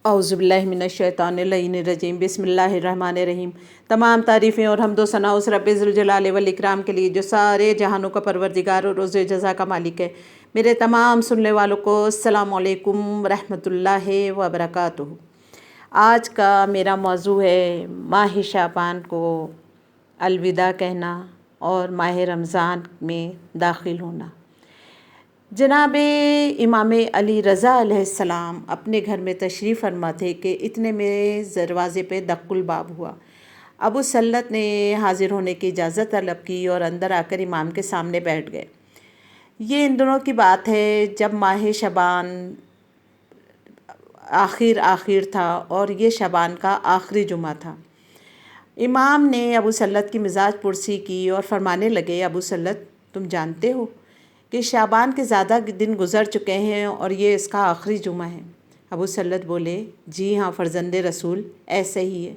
औज़ुबिल्लाहिमिनश्शैतानिर्रजीम बिस्मिल्लाहिर्रहमानिर्रहीम। तमाम तारीफ़ें और हम्दो सना उस रब्बे ज़ुल जलाल वल इकराम के लिए जो सारे जहानों का परवरदिगार और रोज़ जज़ा का मालिक है। मेरे तमाम सुनने वालों को अस्सलामु अलैकुम रहमतुल्लाहि व बरकातुहू। आज का मेरा मौज़ू है माह शाबान को अलविदा कहना और माह रमज़ान में दाखिल होना। जनाब इमाम अली रज़ा अलैहिस्सलाम अपने घर में तशरीफ़ फरमा थे कि इतने में दरवाज़े पे दक्कुल बाब हुआ। अबू सल्लत ने हाज़िर होने की इजाज़त तलब की और अंदर आकर इमाम के सामने बैठ गए। ये इन दिनों की बात है जब माह शबान आखिर था और ये शबान का आखिरी जुमा था। इमाम ने अबू सल्लत की मिजाज पुरसी की और फरमाने लगे, अबू सल्लत तुम जानते हो कि शाबान के ज़्यादा दिन गुज़र चुके हैं और ये इसका आखिरी जुमा है। अबू सल्लत बोले, जी हाँ फ़र्जंदे रसूल, ऐसे ही है।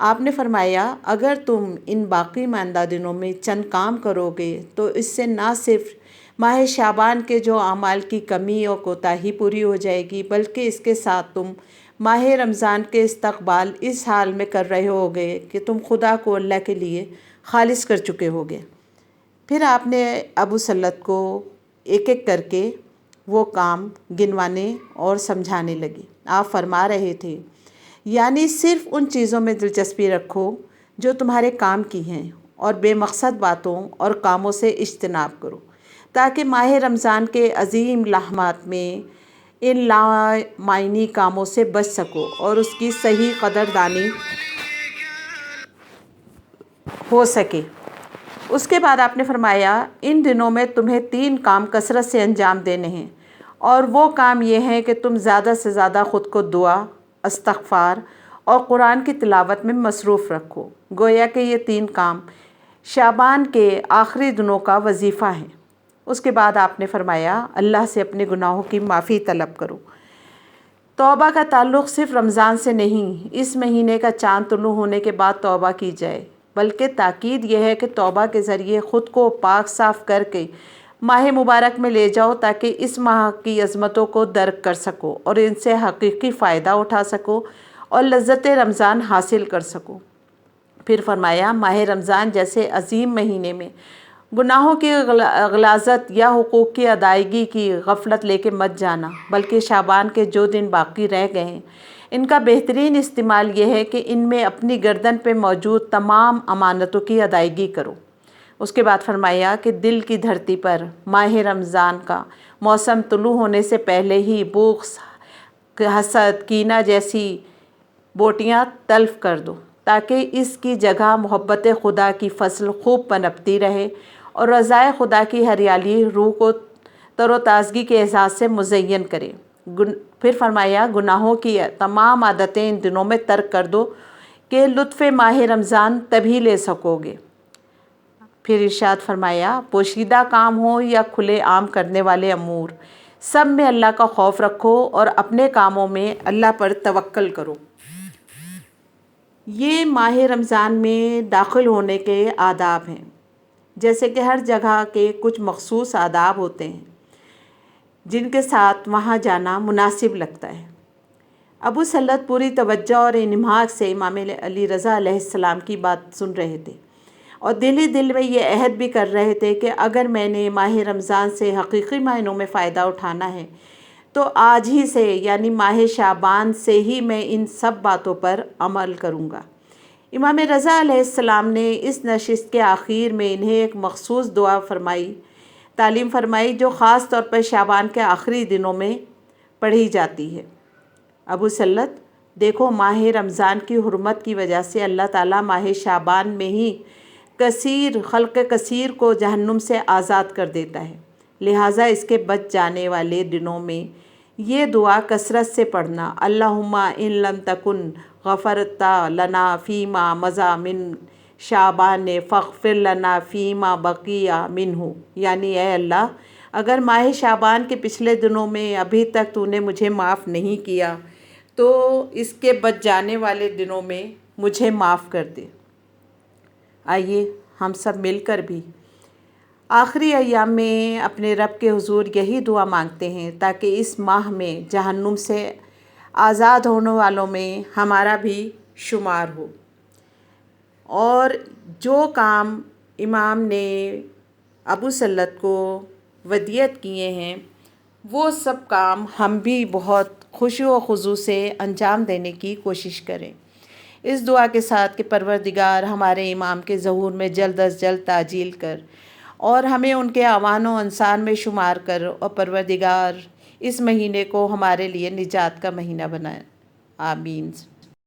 आपने फरमाया, अगर तुम इन बाकी मानदा दिनों में चंद काम करोगे तो इससे ना सिर्फ माह शाबान के जो आमाल की कमी और कोताही पूरी हो जाएगी, बल्कि इसके साथ तुम माह रमज़ान के इस्तक़बाल इस हाल में कर रहे होगे कि तुम खुदा को अल्लाह के लिए खालिस कर चुके होगे। फिर आपने अबू सल्लत को एक एक करके वो काम गिनवाने और समझाने लगे। आप फरमा रहे थे, यानी सिर्फ़ उन चीज़ों में दिलचस्पी रखो जो तुम्हारे काम की हैं और बेमकसद बातों और कामों से इज्तनाब करो, ताकि माह रमज़ान के अजीम लम्हात में इन लामायनी कामों से बच सको और उसकी सही कदरदानी हो सके। उसके बाद आपने फरमाया, इन दिनों में तुम्हें 3 काम कसरत से अंजाम देने हैं, और वो काम ये हैं कि तुम ज़्यादा से ज़्यादा ख़ुद को दुआ, इस्तग़फ़ार और कुरान की तिलावत में मसरूफ़ रखो। गोया कि ये 3 काम शाबान के आखिरी दिनों का वजीफ़ा है। उसके बाद आपने फरमाया, अल्लाह से अपने गुनाहों की माफ़ी तलब करो। तौबा का ताल्लुक़ सिर्फ़ रमज़ान से नहीं, इस महीने का चाँद तुलू होने के बाद तौबा की जाए, बल्कि ताकीद यह है कि तौबा के ज़रिए ख़ुद को पाक साफ़ करके माह मुबारक में ले जाओ, ताकि इस माह की अज़मतों को दर्क कर सको और इनसे हकीकी फ़ायदा उठा सको और लज़्ज़त रमज़ान हासिल कर सको। फिर फरमाया, माह रमज़ान जैसे अज़ीम महीने में गुनाहों की गलाज़त या हुकूक़ की अदायगी की गफलत लेके मत जाना, बल्कि शाबान के जो दिन बाकी रह गए हैं इनका बेहतरीन इस्तेमाल यह है कि इनमें अपनी गर्दन पे मौजूद तमाम अमानतों की अदायगी करो। उसके बाद फरमाया कि दिल की धरती पर माह रमज़ान का मौसम तुलू होने से पहले ही बुग़्ज़, हसद, कीना जैसी बोटियाँ तल्फ़ कर दो, ताकि इसकी जगह मोहब्बत खुदा की फसल खूब पनपती रहे और रज़ाए खुदा की हरियाली रूह को तरोताज़गी के एहसास से मुज़य्यन करे। फिर फरमाया, गुनाहों की तमाम आदतें इन दिनों में तर्क कर दो कि लुत्फ़ माह रमज़ान तभी ले सकोगे। फिर इरशाद फरमाया, पोशीदा काम हो या खुले आम करने वाले अमूर, सब में अल्लाह का खौफ रखो और अपने कामों में अल्लाह पर तवक्कल करो। ये माह रमज़ान में दाखिल होने के आदाब हैं। जैसे कि हर जगह के कुछ मखसूस आदाब होते हैं जिनके साथ वहाँ जाना मुनासिब लगता है। अबू सल्लत पूरी तवज्जो और इन्माक से इमाम अली रज़ा अलैहिस्सलाम की बात सुन रहे थे और दिल ही दिल में ये अहद भी कर रहे थे कि अगर मैंने माह रमज़ान से हकीकी मायनों में फ़ायदा उठाना है तो आज ही से, यानी माह शाबान से ही मैं इन सब बातों पर अमल करूँगा। इमाम रज़ा अलैहिस्सलाम ने इस नशिस्त के आखिर में इन्हें एक मखसूस दुआ तालीम फरमाई जो ख़ास तौर पर शाबान के आखिरी दिनों में पढ़ी जाती है। अबू सल्लत, देखो, माह रमज़ान की हुर्मत की वजह से अल्लाह ताला माह शाबान में ही खल्क़ कसीर को जहन्नुम से आज़ाद कर देता है। लिहाजा इसके बच जाने वाले दिनों में ये दुआ कसरत से पढ़ना, अल्लाहुम्मा इन लम तकुन गफ़रता लना फ़ीमा मज़ा मिन शाबान फ़ग़फ़िर लना फ़ीमा बक़िया मिन्हु, यानी ऐ अल्लाह, अगर माह शाबान के पिछले दिनों में अभी तक तूने मुझे माफ़ नहीं किया तो इसके बच जाने वाले दिनों में मुझे माफ़ कर दे। आइए हम सब मिलकर भी आखिरी अय्याम में अपने रब के हुज़ूर यही दुआ मांगते हैं ताकि इस माह में जहन्नुम से آزاد ہونے والوں میں ہمارا بھی شمار ہو، اور جو کام امام نے ابو سلت کو ودیت کیے ہیں وہ سب کام ہم بھی بہت خوشی و خضوع سے انجام دینے کی کوشش کریں، اس دعا کے ساتھ کہ پروردگار ہمارے امام کے ظہور میں جلد از جلد تعجیل کر اور ہمیں ان کے اعوان و انسان میں شمار کر، اور پروردگار اس مہینے کو ہمارے لیے نجات کا مہینہ بنائے، آمین۔